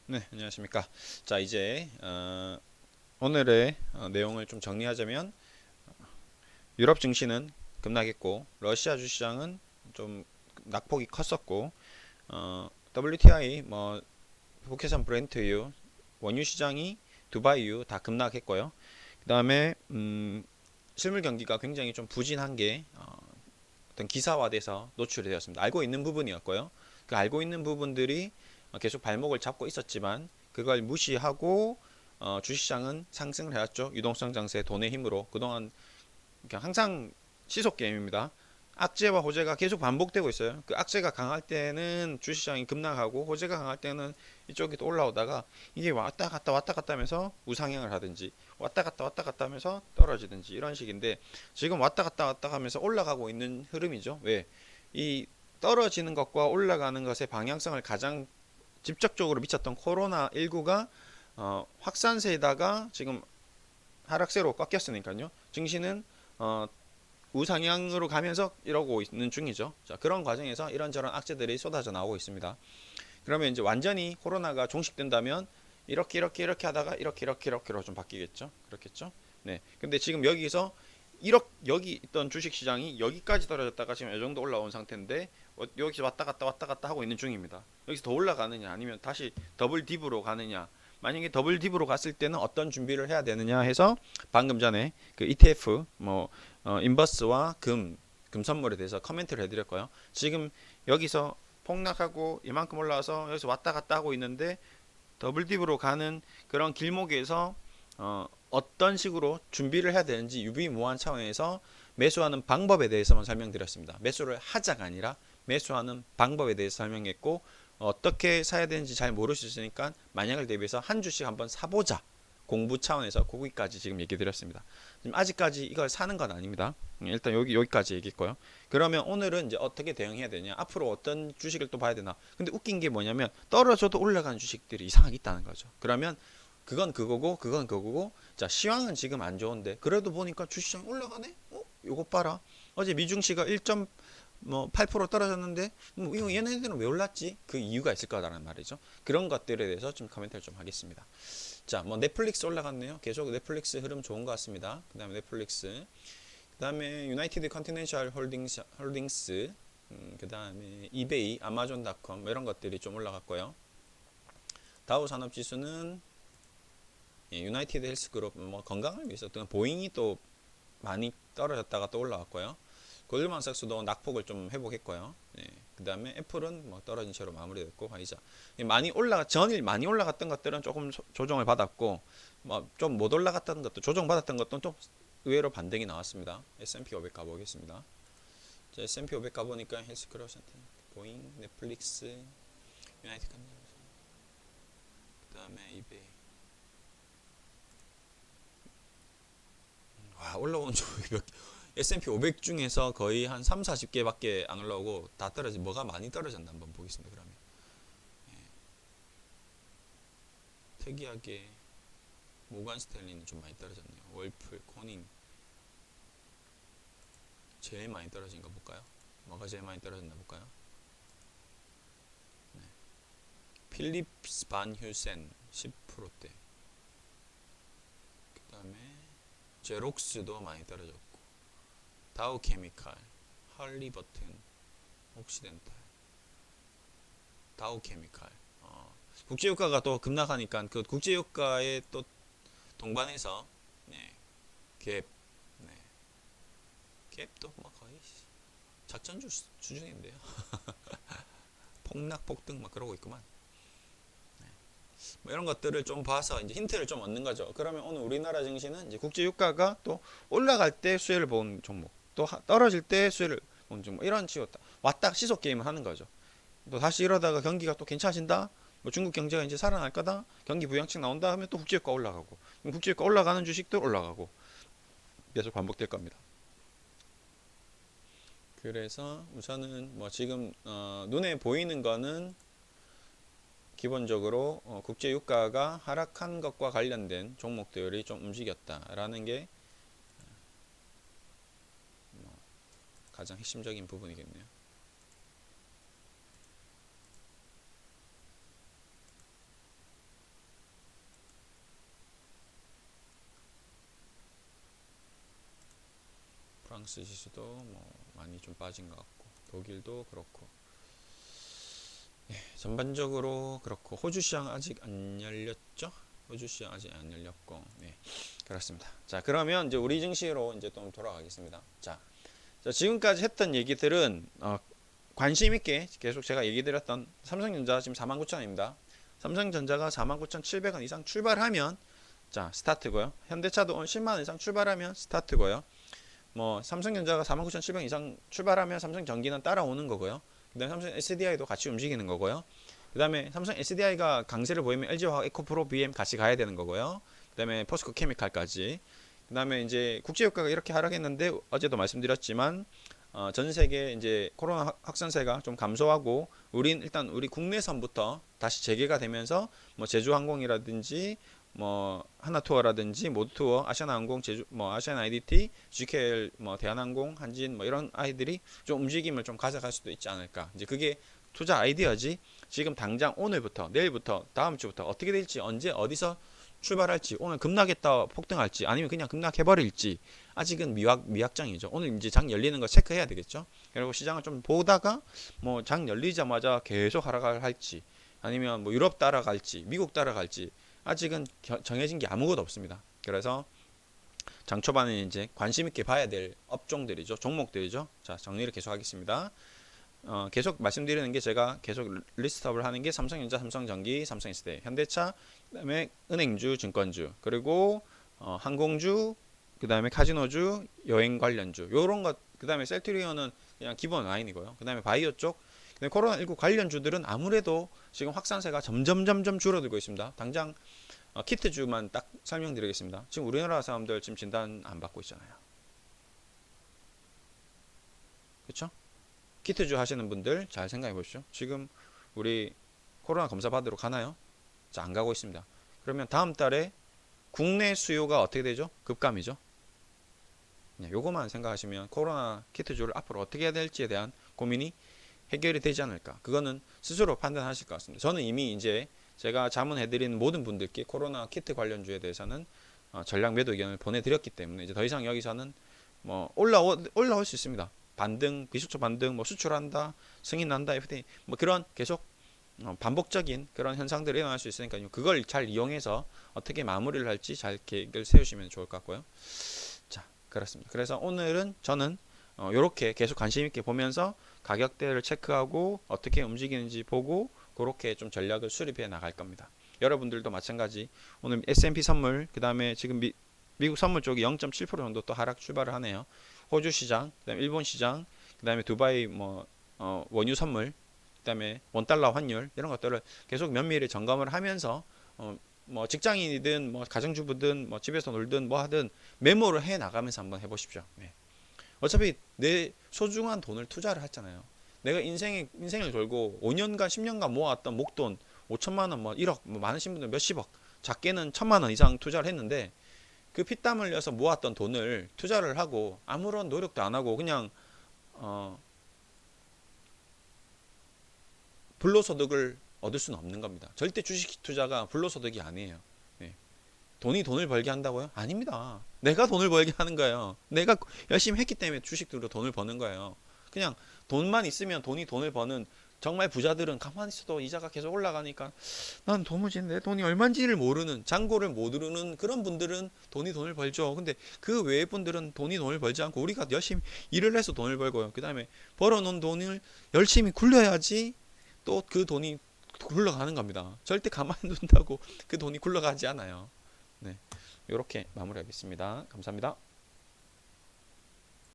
네, 안녕하십니까. 자, 이제 오늘의 내용을 좀 정리하자면 유럽 증시는 급락했고 러시아 주시장은 좀 낙폭이 컸었고 WTI 북해산 브렌트유 원유 시장이 두바이유 다 급락했고요. 그다음에 실물 경기가 굉장히 좀 부진한 게 어떤 기사화돼서 노출이 되었습니다. 알고 있는 부분이었고요. 그 알고 있는 부분들이 계속 발목을 잡고 있었지만 그걸 무시하고 주식시장은 상승을 해왔죠. 유동성 장세, 돈의 힘으로 그동안 항상 시속 게임입니다. 악재와 호재가 계속 반복되고 있어요. 그 악재가 강할 때는 주식시장이 급락하고 호재가 강할 때는 이쪽이 또 올라오다가 이게 왔다 갔다 하면서 우상향을 하든지 왔다 갔다 하면서 떨어지든지 이런 식인데 지금 왔다 갔다 하면서 올라가고 있는 흐름이죠. 왜? 이 떨어지는 것과 올라가는 것의 방향성을 가장 직접적으로 미쳤던 코로나19가 확산세에다가 지금 하락세로 꺾였으니까요. 증시는 어, 우상향으로 가면서 이러고 있는 중이죠. 자, 그런 과정에서 이런저런 악재들이 쏟아져 나오고 있습니다. 그러면 이제 완전히 코로나가 종식된다면 이렇게 하다가 이렇게로 좀 바뀌겠죠. 그렇겠죠. 네. 근데 지금 여기서 여기 있던 주식 시장이 여기까지 떨어졌다가 지금 이 정도 올라온 상태인데 여기서 왔다 갔다 하고 있는 중입니다. 여기서 더 올라가느냐 아니면 다시 더블 딥으로 가느냐. 만약에 더블 딥으로 갔을 때는 어떤 준비를 해야 되느냐 해서 방금 전에 그 ETF 인버스와 금 선물에 대해서 커멘트를 해드렸고요. 지금 여기서 폭락하고 이만큼 올라와서 여기서 왔다 갔다 하고 있는데 더블딥으로 가는 그런 길목에서 어떤 식으로 준비를 해야 되는지 유비무한 차원에서 매수하는 방법에 대해서만 설명드렸습니다. 매수를 하자가 아니라 매수하는 방법에 대해서 설명했고 어떻게 사야 되는지 잘 모를 수 있으니까 만약을 대비해서 한 주씩 한번 사보자. 공부 차원에서 거기까지 지금 얘기 드렸습니다. 지금 아직까지 이걸 사는 건 아닙니다. 일단 여기까지 얘기했고요. 그러면 오늘은 이제 어떻게 대응해야 되냐? 앞으로 어떤 주식을 또 봐야 되나? 근데 웃긴 게 뭐냐면 떨어져도 올라가는 주식들이 이상하게 있다는 거죠. 그러면 그건 그거고 자, 시황은 지금 안 좋은데 그래도 보니까 주식장 올라가네? 요거 봐라. 어제 미중시가 8% 떨어졌는데 이거 얘네들은 왜 올랐지? 그 이유가 있을 거다라는 말이죠. 그런 것들에 대해서 좀 코멘트를 좀 하겠습니다. 자, 넷플릭스 올라갔네요. 계속 넷플릭스 흐름 좋은 것 같습니다. 그 다음에 넷플릭스, 그 다음에 유나이티드 컨티넨셜 홀딩스, 그 다음에 이베이, 아마존닷컴 이런 것들이 좀 올라갔고요. 다우 산업지수는 유나이티드 헬스그룹 건강을 위해서 보잉이 또 많이 떨어졌다가 또 올라왔고요. 골드만삭스도 낙폭을 좀 회복했고요. 네. 그 다음에 애플은 떨어진 채로 마무리됐고 화이자 전일 많이 올라갔던 것들은 조금 조정을 받았고 좀 못 올라갔던 것도 조정받았던 것도 좀 의외로 반등이 나왔습니다. S&P 500 가보겠습니다. 자, S&P 500 가보니까 헬스크로스 센터, 보잉, 넷플릭스, 유나이티드 그 다음에 이베이 와 올라온 쪽이 S&P 500 중에서 거의 한 3, 40개밖에 안 올라오고 다 떨어지 뭐가 많이 떨어졌나 한번 보겠습니다. 그러면 특이하게 모간 스탠리는 좀 많이 떨어졌네요. 월플, 코닝 제일 많이 떨어진 거 볼까요? 뭐가 제일 많이 떨어졌나 볼까요? 네. 필립스 반 휴센 10%대. 그 다음에 제록스도 많이 떨어졌고 다우 케미칼, 할리버튼, 옥시덴탈, 다우 케미칼. 국제유가가 또 급락하니까 그 국제유가에 또 동반해서 네, 갭, 네, 갭도 뭐 거의 작전주 수준인데요. 폭락 폭등 막 그러고 있구만. 이런 것들을 좀 봐서 이제 힌트를 좀 얻는 거죠. 그러면 오늘 우리나라 증시는 이제 국제 유가가 또 올라갈 때 수혜를 본 종목, 또 떨어질 때 수혜를 본 종목 이런 식으로 왔다 시속 게임을 하는 거죠. 또 다시 이러다가 경기가 또 괜찮아진다. 중국 경제가 이제 살아날 거다. 경기 부양책 나온다 하면 또 국제유가 올라가고, 국제유가 올라가는 주식도 올라가고 계속 반복될 겁니다. 그래서 우선은 지금 눈에 보이는 거는 기본적으로 국제 유가가 하락한 것과 관련된 종목들이 좀 움직였다라는 게 가장 핵심적인 부분이겠네요. 프랑스 지수도 뭐 많이 좀 빠진 것 같고 독일도 그렇고 전반적으로 그렇고 호주 시장 아직 안 열렸죠? 호주 시장 아직 안 열렸고 그렇습니다. 자, 그러면 이제 우리 증시로 이제 또 돌아가겠습니다. 자, 지금까지 했던 얘기들은 관심 있게 계속 제가 얘기 드렸던 삼성전자 지금 49,000원입니다. 삼성전자가 49,700원 이상 출발하면 자 스타트고요. 현대차도 오늘 10만원 이상 출발하면 스타트고요. 뭐 삼성전자가 49,700원 이상 출발하면 삼성전기는 따라오는 거고요. 그 다음에 삼성 SDI도 같이 움직이는 거고요. 그 다음에 삼성 SDI가 강세를 보이면 LG화학, 에코프로, BM 같이 가야 되는 거고요. 그 다음에 포스코 케미칼까지. 그 다음에 이제 국제유가가 이렇게 하락했는데 어제도 말씀드렸지만 전 세계 이제 코로나 확산세가 좀 감소하고 우린 일단 우리 국내선부터 다시 재개가 되면서 뭐 제주항공이라든지 뭐 하나투어라든지 모두투어, 아시아나항공, 제주 뭐 아시아나 IDT, GKL, 뭐 대한항공, 한진 뭐 이런 아이들이 좀 움직임을 좀 가져갈 수도 있지 않을까. 이제 그게 투자 아이디어지. 지금 당장 오늘부터, 내일부터, 다음 주부터 어떻게 될지, 언제 어디서 출발할지, 오늘 급락했다 폭등할지, 아니면 그냥 급락해버릴지 아직은 미확정이죠. 오늘 이제 장 열리는 거 체크해야 되겠죠. 그리고 시장을 좀 보다가 뭐 장 열리자마자 계속 하락을 할지, 아니면 뭐 유럽 따라갈지, 미국 따라갈지 아직은 정해진 게 아무것도 없습니다. 그래서 장 초반에 이제 관심 있게 봐야 될 업종들이죠, 종목들이죠. 자, 정리를 계속 하겠습니다. 계속 말씀드리는 게 제가 계속 리스트업을 하는 게 삼성전자, 삼성전기, 삼성 SDI, 현대차, 그다음에 은행주, 증권주, 그리고 항공주, 그다음에 카지노주, 여행 관련주, 요런 것, 그다음에 셀트리온은 그냥 기본 라인이고요. 그다음에 바이오 쪽, 근데 코로나19 관련주들은 아무래도 지금 확산세가 점점 줄어들고 있습니다. 당장 키트주만 딱 설명드리겠습니다. 지금 우리나라 사람들 지금 진단 안 받고 있잖아요. 그렇죠? 키트주 하시는 분들 잘 생각해 보십시오. 지금 우리 코로나 검사 받으러 가나요? 자, 안 가고 있습니다. 그러면 다음 달에 국내 수요가 어떻게 되죠? 급감이죠. 요거만 생각하시면 코로나 키트주를 앞으로 어떻게 해야 될지에 대한 고민이 해결이 되지 않을까. 그거는 스스로 판단하실 것 같습니다. 저는 이미 이제 제가 자문해드린 모든 분들께 코로나 키트 관련주에 대해서는 전략 매도 의견을 보내드렸기 때문에 이제 더 이상 여기서는 뭐 올라올 수 있습니다. 반등, 비수초 반등, 뭐 수출한다, 승인난다, FTA, 뭐 그런 계속 반복적인 그런 현상들이 일어날 수 있으니까요. 그걸 잘 이용해서 어떻게 마무리를 할지 잘 계획을 세우시면 좋을 것 같고요. 자, 그렇습니다. 그래서 오늘은 저는 이렇게 계속 관심 있게 보면서 가격대를 체크하고 어떻게 움직이는지 보고 그렇게 좀 전략을 수립해 나갈 겁니다. 여러분들도 마찬가지. 오늘 S&P 선물, 그 다음에 지금 미국 선물 쪽이 0.7% 정도 또 하락 출발을 하네요. 호주 시장, 그다음에 일본 시장, 그다음에 두바이 원유 선물, 그다음에 원달러 환율 이런 것들을 계속 면밀히 점검을 하면서 뭐 직장인이든 뭐 가정주부든 뭐 집에서 놀든 뭐 하든 메모를 해 나가면서 한번 해보십시오. 어차피 내 소중한 돈을 투자를 했잖아요. 내가 인생을 걸고 5년간 10년간 모아왔던 목돈 5천만 원, 뭐 1억, 뭐 많으신 분들 몇십억, 작게는 1,000만 원 이상 투자를 했는데 그 피땀 흘려서 모았던 돈을 투자를 하고 아무런 노력도 안 하고 그냥 불로소득을 얻을 수는 없는 겁니다. 절대 주식 투자가 불로소득이 아니에요. 돈이 돈을 벌게 한다고요? 아닙니다. 내가 돈을 벌게 하는 거예요. 내가 열심히 했기 때문에 주식으로 돈을 버는 거예요. 그냥 돈만 있으면 돈이 돈을 버는 정말 부자들은 가만히 있어도 이자가 계속 올라가니까 난 도무지 내 돈이 얼마인지를 모르는, 잔고를 모르는 그런 분들은 돈이 돈을 벌죠. 근데 그 외의 분들은 돈이 돈을 벌지 않고 우리가 열심히 일을 해서 돈을 벌고요. 그 다음에 벌어놓은 돈을 열심히 굴려야지 또 그 돈이 굴러가는 겁니다. 절대 가만히 둔다고 그 돈이 굴러가지 않아요. 이렇게 마무리하겠습니다. 감사합니다.